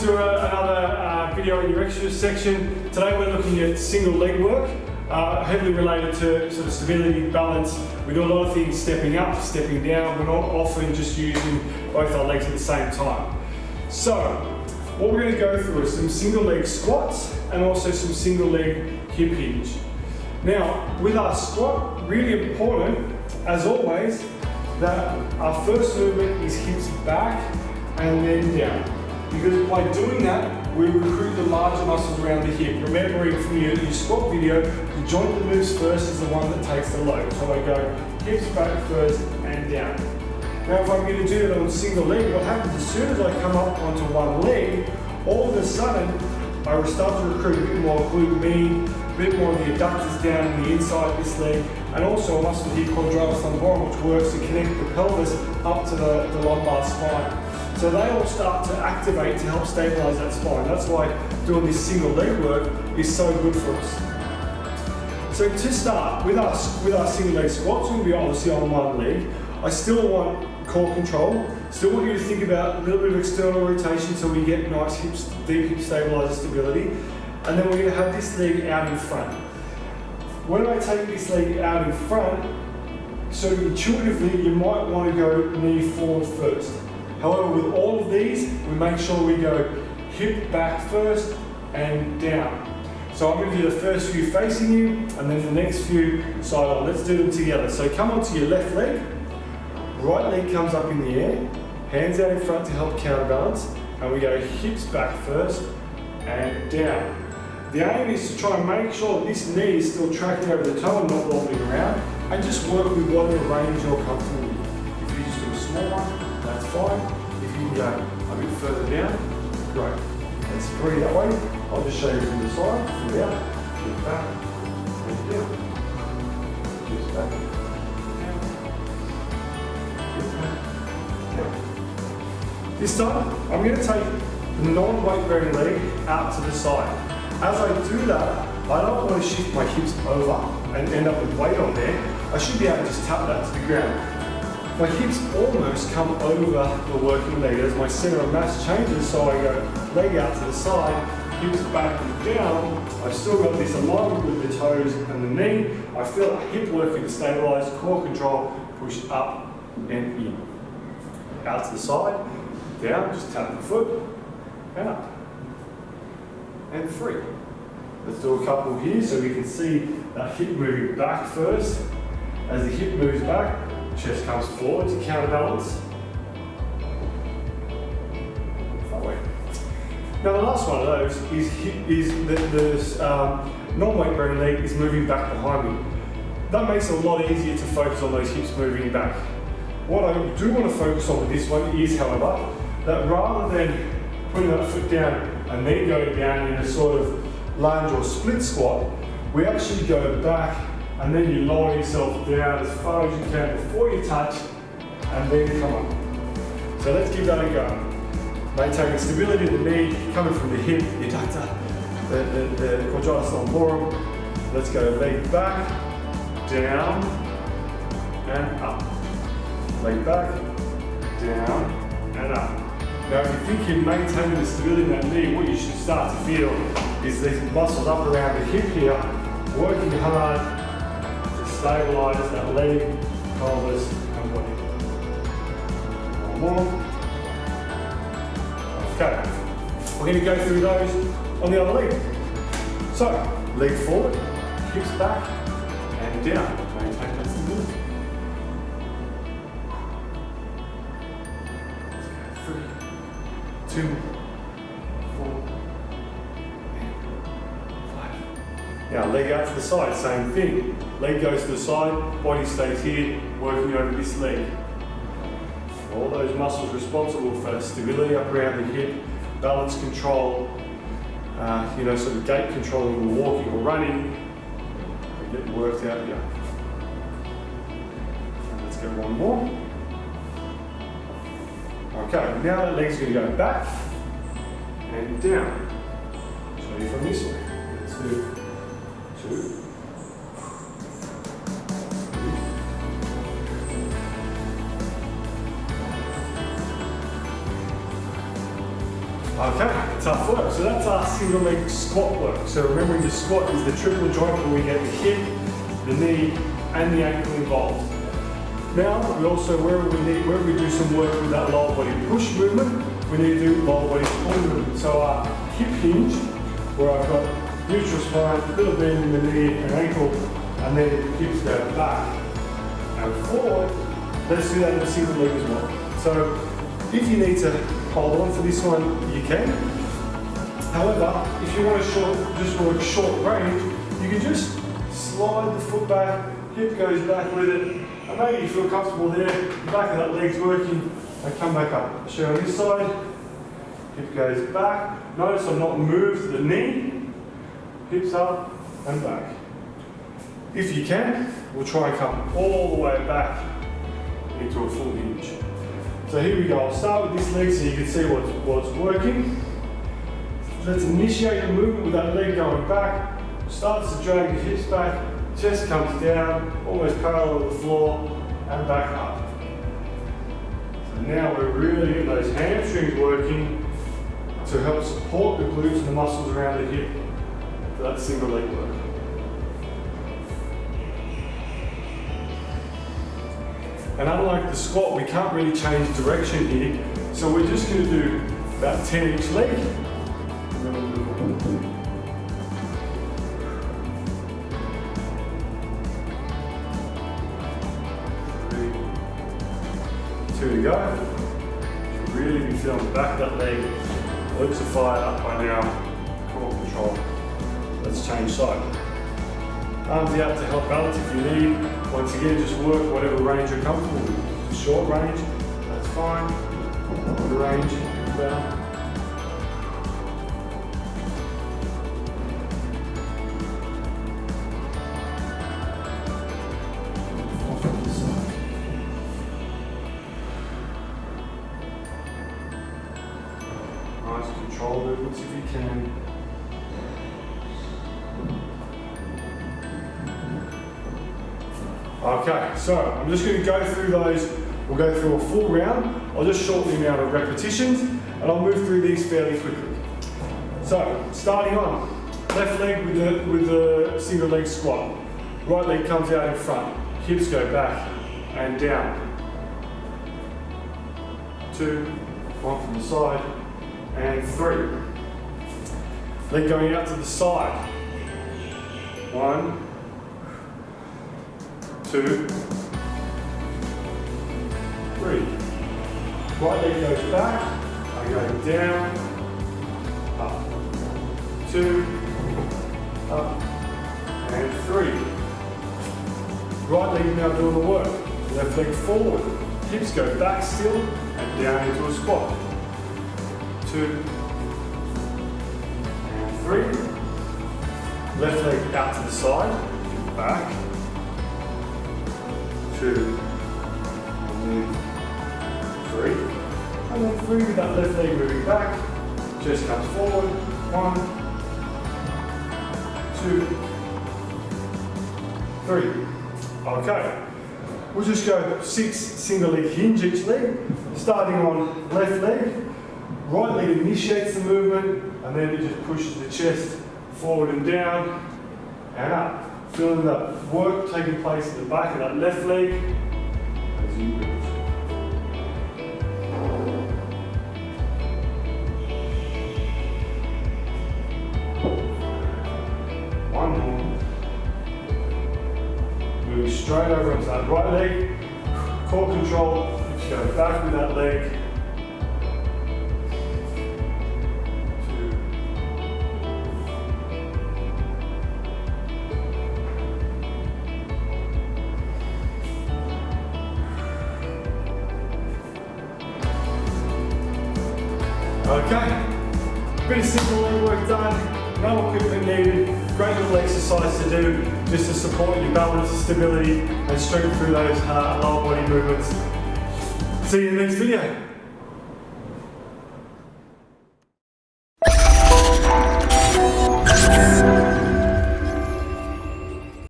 to another video in your extras section. Today we're looking at single leg work, heavily related to sort of stability, balance. We do a lot of things stepping up, stepping down. We're not often just using both our legs at the same time. So what we're going to go through is some single leg squats and also some single leg hip hinge. Now with our squat, really important as always that our first movement is hips back and then down. Because by doing that, we recruit the larger muscles around the hip. Remembering from your squat video, the joint that moves first is the one that takes the load. So I go hips back first and down. Now if I'm going to do it on single leg, what happens as soon as I come up onto one leg, all of a sudden, I will start to recruit a bit more glute med, a bit more of the adductors down in the inside of this leg, and also a muscle here called psoas lumborum, which works to connect the pelvis up to the lumbar spine. So they all start to activate to help stabilize that spine. That's why doing this single leg work is so good for us. So to start, with our single leg squats, we'll be obviously on one leg. I still want core control. Still want you to think about a little bit of external rotation so we get nice hips, deep hip stabilizer stability. And then we're going to have this leg out in front. When I take this leg out in front, so intuitively you might want to go knee forward first. However, with all of these, we make sure we go hip back first and down. So I'm going to do the first few facing you, and then the next few side on. Let's do them together. So come onto your left leg, right leg comes up in the air, hands out in front to help counterbalance, and we go hips back first and down. The aim is to try and make sure that this knee is still tracking over the toe and not wobbling around, and just work with whatever range you're comfortable with. If you just do a small one, that's fine. If you can go a bit further down, great. Let's breathe that way. I'll just show you from the side, from the out, hip back, and down. Hips back, down. Hip back, down. This time, I'm going to take the non-weight bearing leg out to the side. As I do that, I don't want to shift my hips over and end up with weight on there. I should be able to just tap that to the ground. My hips almost come over the working leg as my center of mass changes, so I go leg out to the side, hips back and down. I've still got this alignment with the toes and the knee. I feel a hip working to stabilize, core control, push up and in. Out to the side, down, just tap the foot, and up. And free. Let's do a couple here so we can see that hip moving back first. As the hip moves back, chest comes forward to counterbalance. That way. Now the last one of those is the non-weight bearing leg is moving back behind me. That makes it a lot easier to focus on those hips moving back. What I do want to focus on with this one is, however, that rather than putting that foot down and then going down in a sort of lunge or split squat, we actually go back and then you lower yourself down as far as you can before you touch and then come up. So let's give that a go. Maintaining stability of the knee, coming from the hip, the adductor, the psoas lumborum. Let's go leg back, down and up. Leg back, down and up. Now if you think you're maintaining the stability in that knee, what you should start to feel is these muscles up around the hip here, working hard to stabilize that leg, pelvis, and body. One more. Okay, we're going to go through those on the other leg. So, leg forward, hips back, and down. Maintain that stability. Let's go 3, 2, 4, and 5. Now, leg out to the side, same thing. Leg goes to the side, body stays here, working over this leg. All those muscles responsible for stability up around the hip, balance control, sort of gait control when we're walking or running, they get worked out here. And let's go one more. Okay, now that leg's going to go back and down. I'll show you from this way. Let's do 2. Okay, tough work. So that's our single leg squat work. So remembering the squat is the triple joint where we get the hip, the knee, and the ankle involved. Now, we also, where we do some work with that lower body push movement, we need to do lower body pull movement. So our hip hinge, where I've got neutral spine, a little bend in the knee and ankle, and then hips go back and forward. Let's do that in a single leg as well. So if you need to hold on for this one, you can. However, if you want to just work short range, you can just slide the foot back, hip goes back with it, and maybe you feel comfortable there, the back of that leg's working, and come back up. I'll show you on this side, hip goes back. Notice I've not moved the knee, hips up and back. If you can, we'll try and come all the way back into a full hinge. So here we go, I'll start with this leg so you can see what's working. Let's initiate the movement with that leg going back. Starts to drag the hips back, chest comes down, almost parallel to the floor, and back up. So now we're really getting those hamstrings working to help support the glutes and the muscles around the hip for that single leg work. And unlike the squat, we can't really change direction here, so we're just going to do about 10 each leg. And then we'll move on. 2 to go. Should really be feeling the back of that leg. Glutes are fired up by now. Core control. Let's change side. Arms out to help balance if you need. Once again, just work whatever range you're comfortable with. Short range, that's fine. Longer range, better. Nice control movements if you can. Okay, so I'm just going to go through those. We'll go through a full round. I'll just shorten the amount of repetitions and I'll move through these fairly quickly. So, starting on, left leg with the single leg squat. Right leg comes out in front. Hips go back and down. 2, 1 from the side, and 3. Leg going out to the side. 1, 2, 3. Right leg goes back, I go down, up, 2, up, and 3. Right leg now doing the work. Left leg forward, hips go back still, and down into a squat. 2, and 3. Left leg out to the side, back. 2, and 3, and then 3 with that left leg moving back, chest comes forward, 1, 2, 3. Okay, we'll just go 6 single leg hinge each leg, starting on left leg. Right leg initiates the movement, and then it just pushes the chest forward and down, and up. Feeling the work taking place at the back of that left leg as you move. One more. Moving straight over onto that right leg. Core control. Just go back with that leg. 2. Okay, bit of simple leg work done, no equipment needed, great little exercise to do just to support your balance, stability and strength through those lower body movements. See you in the next video.